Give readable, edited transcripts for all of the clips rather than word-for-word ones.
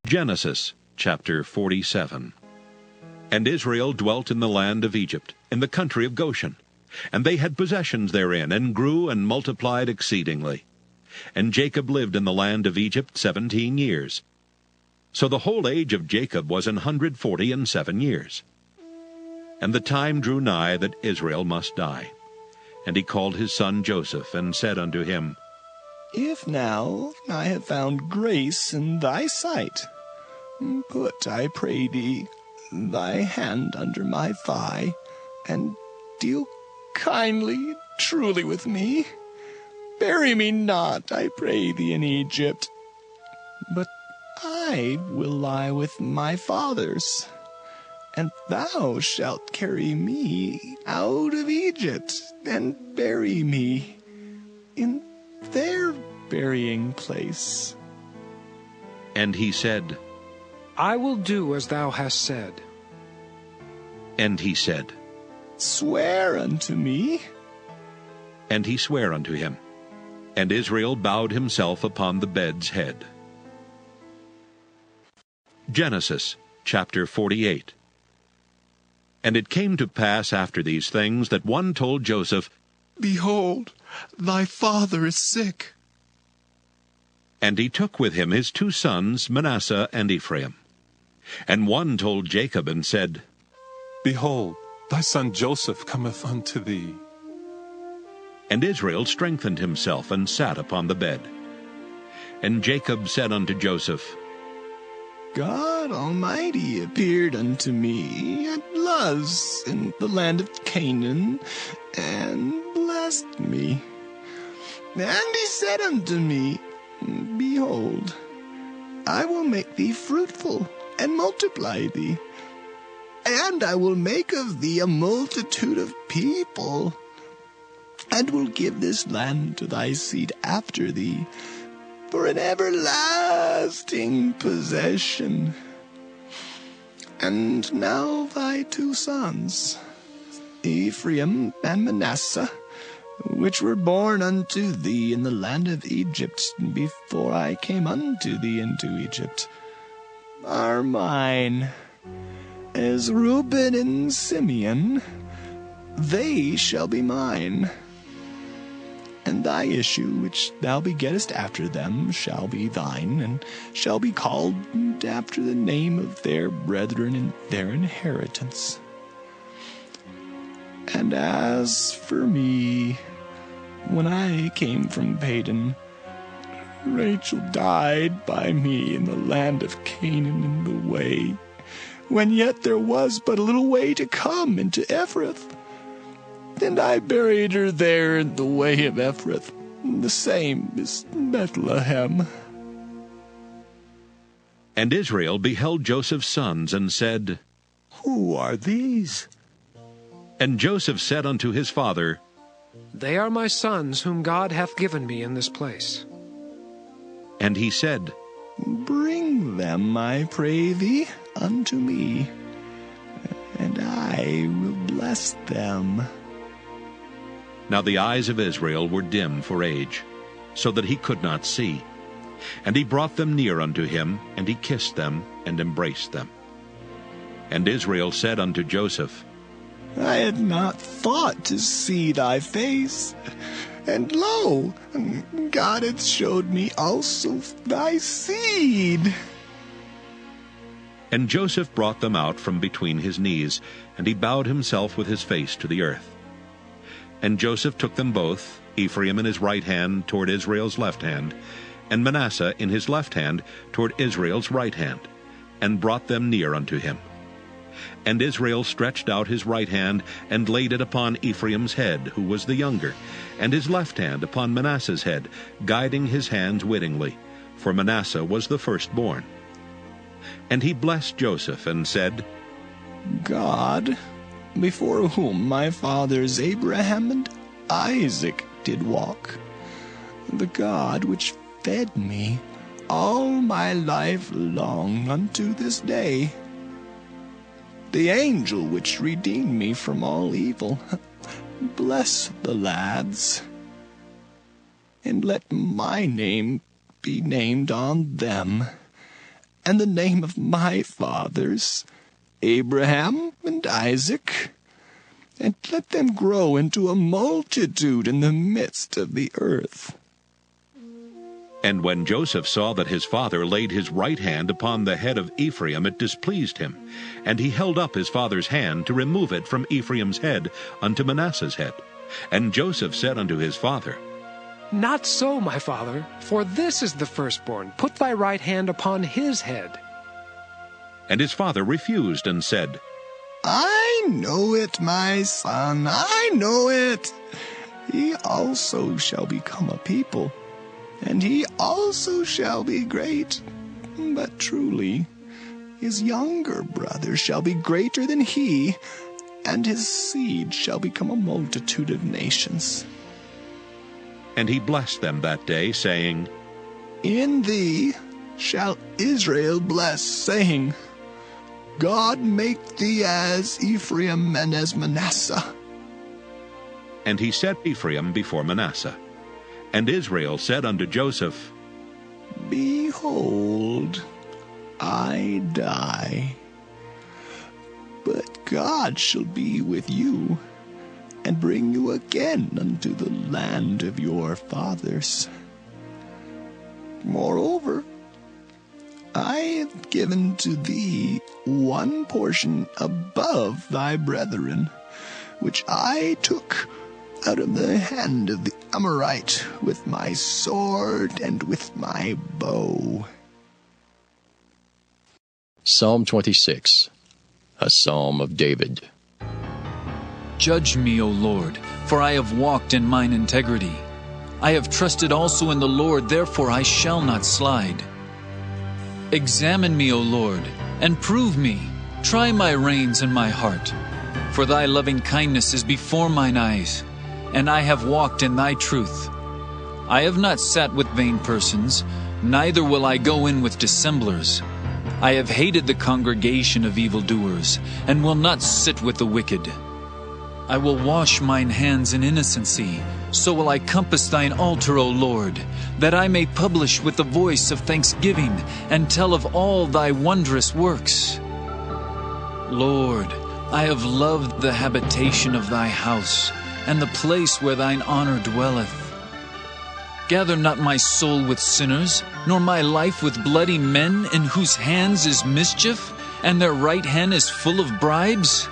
Genesis chapter 47. And Israel dwelt in the land of Egypt, in the country of Goshen. And they had possessions therein, and grew and multiplied exceedingly. And Jacob lived in the land of Egypt 17 years. So the whole age of Jacob was 147 years. And the time drew nigh that Israel must die. And he called his son Joseph, and said unto him, If now I have found grace in thy sight, put, I pray thee, thy hand under my thigh, and deal kindly, truly with me. Bury me not, I pray thee, in Egypt, but I will lie with my fathers, and thou shalt carry me out of Egypt, and bury me in their burying place. And he said, I will do as thou hast said. And he said, Swear unto me. And he sware unto him. And Israel bowed himself upon the bed's head. Genesis chapter 48. And it came to pass after these things that one told Joseph, Behold, thy father is sick. And he took with him his 2 sons, Manasseh and Ephraim. And one told Jacob, and said, Behold, thy son Joseph cometh unto thee. And Israel strengthened himself, and sat upon the bed. And Jacob said unto Joseph, God Almighty appeared unto me at Luz in the land of Canaan, and blessed me. And he said unto me, Behold, I will make thee fruitful, and multiply thee, and I will make of thee a multitude of people, and will give this land to thy seed after thee, for an everlasting possession. And now thy 2 sons, Ephraim and Manasseh, which were born unto thee in the land of Egypt, before I came unto thee into Egypt, are mine. As Reuben and Simeon, they shall be mine. And thy issue, which thou begettest after them, shall be thine, and shall be called after the name of their brethren in their inheritance. And as for me, when I came from Padan, Rachel died by me in the land of Canaan in the way, when yet there was but a little way to come into Ephrath. And I buried her there in the way of Ephrath, the same is Bethlehem. And Israel beheld Joseph's sons, and said, Who are these? And Joseph said unto his father, They are my sons whom God hath given me in this place. And he said, Bring them, I pray thee, unto me, and I will bless them. Now the eyes of Israel were dim for age, so that he could not see. And he brought them near unto him, and he kissed them, and embraced them. And Israel said unto Joseph, I had not thought to see thy face, and lo, God hath showed me also thy seed. And Joseph brought them out from between his knees, and he bowed himself with his face to the earth. And Joseph took them both, Ephraim in his right hand toward Israel's left hand, and Manasseh in his left hand toward Israel's right hand, and brought them near unto him. And Israel stretched out his right hand, and laid it upon Ephraim's head, who was the younger, and his left hand upon Manasseh's head, guiding his hands wittingly, for Manasseh was the firstborn. And he blessed Joseph, and said, God, before whom my fathers Abraham and Isaac did walk, the God which fed me all my life long unto this day, the angel which redeemed me from all evil, bless the lads, and let my name be named on them, and the name of my fathers, Abraham and Isaac, and let them grow into a multitude in the midst of the earth." And when Joseph saw that his father laid his right hand upon the head of Ephraim, it displeased him, and he held up his father's hand to remove it from Ephraim's head unto Manasseh's head. And Joseph said unto his father, "Not so, my father, for this is the firstborn. Put thy right hand upon his head." And his father refused and said, "I know it, my son, I know it. He also shall become a people, and he also shall be great. But truly, his younger brother shall be greater than he, and his seed shall become a multitude of nations." And he blessed them that day, saying, "In thee shall Israel bless, saying, God make thee as Ephraim and as Manasseh." And he set Ephraim before Manasseh. And Israel said unto Joseph, "Behold, I die, but God shall be with you, and bring you again unto the land of your fathers. Moreover, I have given to thee one portion above thy brethren, which I took out of the hand of the Amorite with my sword and with my bow." Psalm 26, a psalm of David. Judge me, O Lord, for I have walked in mine integrity. I have trusted also in the Lord, therefore I shall not slide. Examine me, O Lord, and prove me. Try my reins and my heart. For thy loving kindness is before mine eyes, and I have walked in thy truth. I have not sat with vain persons, neither will I go in with dissemblers. I have hated the congregation of evildoers, and will not sit with the wicked. I will wash mine hands in innocency, so will I compass thine altar, O Lord, that I may publish with the voice of thanksgiving, and tell of all thy wondrous works. Lord, I have loved the habitation of thy house, and the place where thine honor dwelleth. Gather not my soul with sinners, nor my life with bloody men, in whose hands is mischief, and their right hand is full of bribes.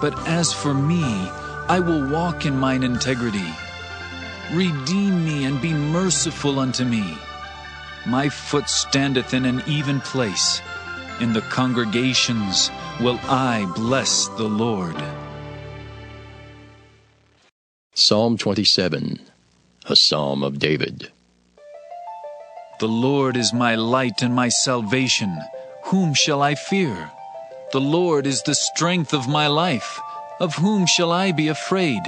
But as for me, I will walk in mine integrity. Redeem me and be merciful unto me. My foot standeth in an even place. In the congregations will I bless the Lord. Psalm 27, a psalm of David. The Lord is my light and my salvation. Whom shall I fear? The Lord is the strength of my life. Of whom shall I be afraid?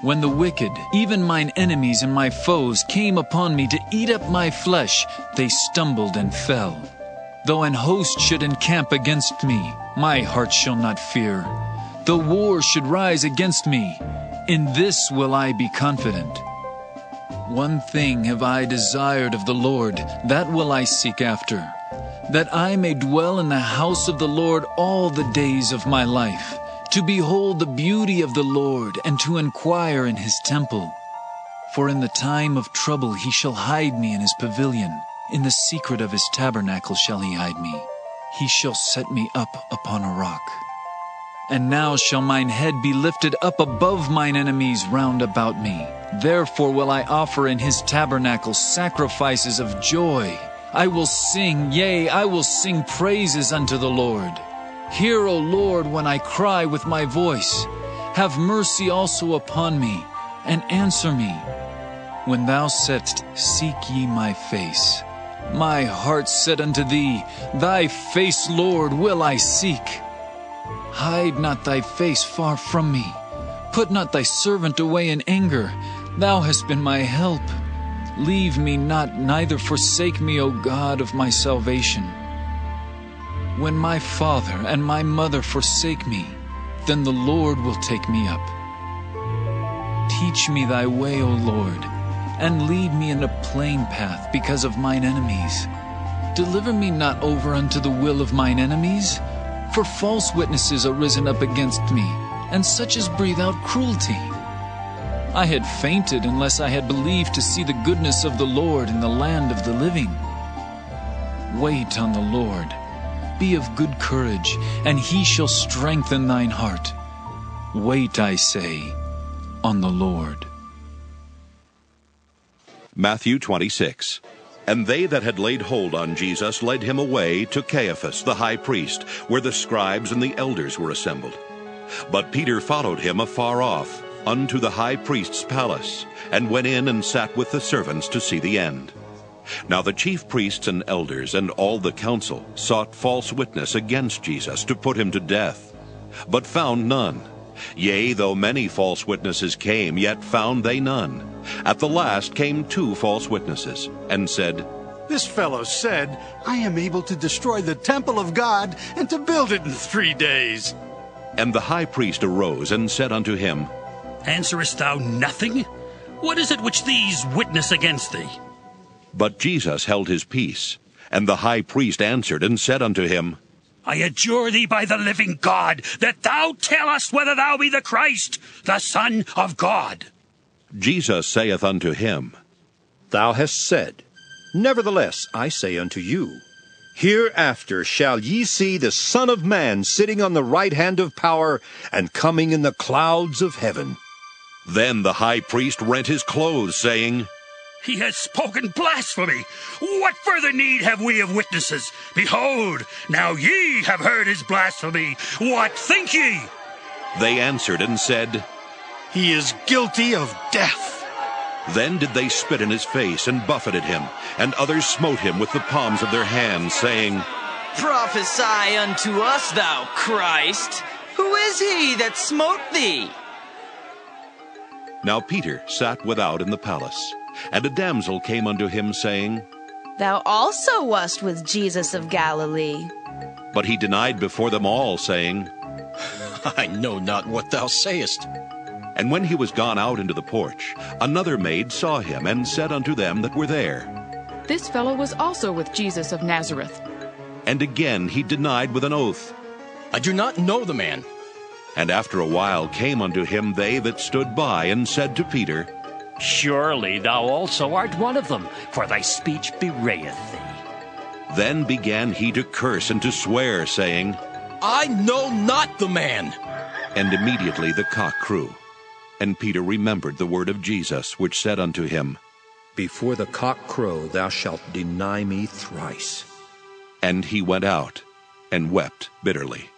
When the wicked, even mine enemies and my foes, came upon me to eat up my flesh, they stumbled and fell. Though an host should encamp against me, my heart shall not fear. Though war should rise against me, in this will I be confident. One thing have I desired of the Lord, that will I seek after, that I may dwell in the house of the Lord all the days of my life, to behold the beauty of the Lord, and to inquire in his temple. For in the time of trouble he shall hide me in his pavilion. In the secret of his tabernacle shall he hide me. He shall set me up upon a rock. And now shall mine head be lifted up above mine enemies round about me. Therefore will I offer in his tabernacle sacrifices of joy. I will sing, yea, I will sing praises unto the Lord. Hear, O Lord, when I cry with my voice. Have mercy also upon me, and answer me. When thou saidst, Seek ye my face, my heart said unto thee, Thy face, Lord, will I seek. Hide not thy face far from me. Put not thy servant away in anger. Thou hast been my help. Leave me not, neither forsake me, O God of my salvation. When my father and my mother forsake me, then the Lord will take me up. Teach me thy way, O Lord, and lead me in a plain path because of mine enemies. Deliver me not over unto the will of mine enemies, for false witnesses are risen up against me, and such as breathe out cruelty. I had fainted unless I had believed to see the goodness of the Lord in the land of the living. Wait on the Lord. Be of good courage, and he shall strengthen thine heart. Wait, I say, on the Lord. Matthew 26. And they that had laid hold on Jesus led him away to Caiaphas the high priest, where the scribes and the elders were assembled. But Peter followed him afar off, unto the high priest's palace, and went in and sat with the servants to see the end. Now the chief priests and elders and all the council sought false witness against Jesus to put him to death, but found none. Yea, though many false witnesses came, yet found they none. At the last came 2 false witnesses, and said, This fellow said, I am able to destroy the temple of God and to build it in 3 days. And the high priest arose and said unto him, Answerest thou nothing? What is it which these witness against thee? But Jesus held his peace. And the high priest answered and said unto him, I adjure thee by the living God, that thou tell us whether thou be the Christ, the Son of God. Jesus saith unto him, Thou hast said. Nevertheless, I say unto you, hereafter shall ye see the Son of Man sitting on the right hand of power, and coming in the clouds of heaven. Then the high priest rent his clothes, saying, He has spoken blasphemy. What further need have we of witnesses? Behold, now ye have heard his blasphemy. What think ye? They answered and said, He is guilty of death. Then did they spit in his face and buffeted him, and others smote him with the palms of their hands, saying, Prophesy unto us, thou Christ. Who is he that smote thee? Now Peter sat without in the palace. And a damsel came unto him, saying, Thou also wast with Jesus of Galilee. But he denied before them all, saying, I know not what thou sayest. And when he was gone out into the porch, another maid saw him, and said unto them that were there, This fellow was also with Jesus of Nazareth. And again he denied with an oath, I do not know the man. And after a while came unto him they that stood by, and said to Peter, Surely thou also art one of them, for thy speech bewrayeth thee. Then began he to curse and to swear, saying, I know not the man. And immediately the cock crew. And Peter remembered the word of Jesus, which said unto him, Before the cock crow thou shalt deny me thrice. And he went out and wept bitterly.